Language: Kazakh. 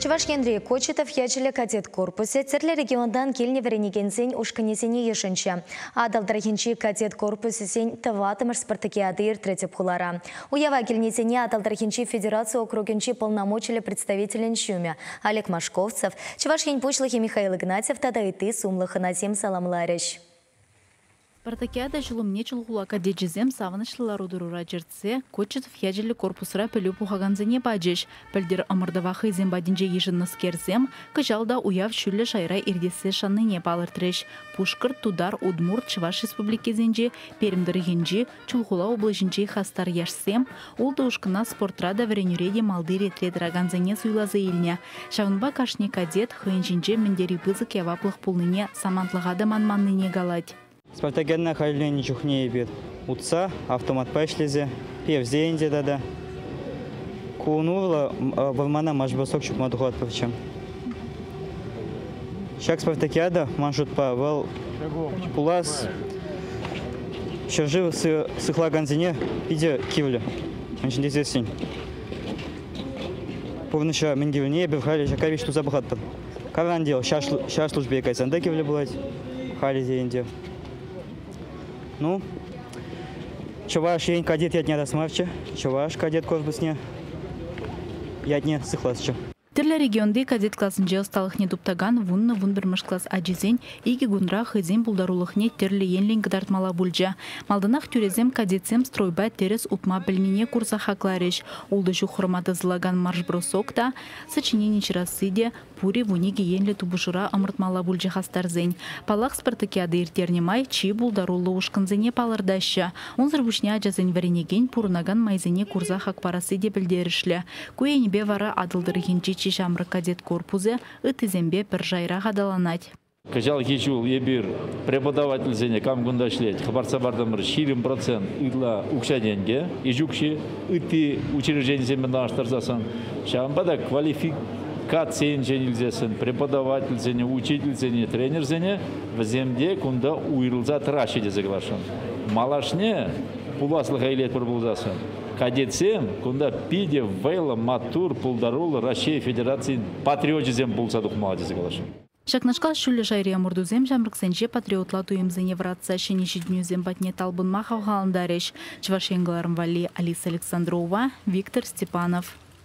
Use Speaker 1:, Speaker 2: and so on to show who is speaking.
Speaker 1: Чуваш Яндрей Кочетов ячеле кадет корпусе церле региондан келне веренегенсен ушканесене ешенче. Адалдархинчи кадет корпусе сен таватымыр спартакиады иртретеп хулара. Уява келнесене Адалдархинчи федерацию округенчи полномочили представителен шуме. Олег Машковцев, Чуваш Янпучлых и Михаил Игнатьев тада и ты сумлых насим саламларищ.
Speaker 2: Спартакиада жылымне чулгула кадеджизем савынышлылар удырура жердсе, Кочетов ячеле корпусра пөлі пухаганзыне баджеш. Пөлдер ымырдывахы зембадинже ежінныз керзем, кыжалда уяв шүлі шайра ирдесі шанныне балыртырыш. Пушкыр, Тудар, Удмурт, Чуваш республикезенже, Пермдірігенже, чулгула облажынже хастар яшсем, улды ушкына спортрада веренюреде малды ретредраганзыне суйлазы илне. Шавынба кашне кадет, хыынжинже мендери бызык яваплық пулныне самантлығады манманныне галать.
Speaker 3: Спартакиадна халилени чухне ебет. Утса, автомат пашлезе, певзенде дада. Кунувла валмана машбасок чукмадухат павчам. Шак спартакиада маншут па вал пулас. Шаржив сыхла ганзине иде кивля. Анчинде зесень. Повныша менгивне бевхали шакавич ту забахатпад. Каван дел шаш службе кайсанда кивля булать. Хали зенде. Ну, Чуваш ень кадет ядня дасмавча, Чуваш кадет корпусне ядня сыхласча.
Speaker 2: Терлі регионды кадет классынже усталықне туптаган вунны вунбірміш класс аджизен, иги гунра хызен булдарулықне терлі енлен гыдартмала бульджа. Малдынақ түрезем кадетсем стройба терес утма білмене курса хаклареш. Улды жухырмады зылаган марш-бросокта, сочинение чирасыде, пури вуниги енлі тубушыра ымыртмала бульджа хастарзен. Палақ спартакиады иртернемай, чи булдарулы ушкынзене палырдаща. Онзыр бушне аджазен варенеген пурнаган майзене курса хакпарасыде білдерішлі. Куенебе вара адылдырыгенчи Чижамры кадет корпузе ытызембе бір жайра ғадаланать.
Speaker 4: Кажал кечул ебир преподаватель зене камгунда шлеть. Хабарца бардамыр 4% ытла укша деньги. Ижукши ыты учреждение земе наштарзасан. Шамбада квалификация женилзесен, преподаватель зене, учитель зене, тренер зене в земде кунда уйрылза траши дезаглашен. Малашне пуласлыха илет пробулзасан. Кадетсем, кунда пиде вейла матур пулдарул Россия Федерации патриотизм булса духмалади заглашен.
Speaker 2: Шакнашкал шүлі жайрия мұрдузем жамрықсенже патриотла туемзене вратса шенеші дүнюзем батне талбын махав ғалындареш. Чуваш еңгаларым вали Алиса Александрова, Виктор Степанов.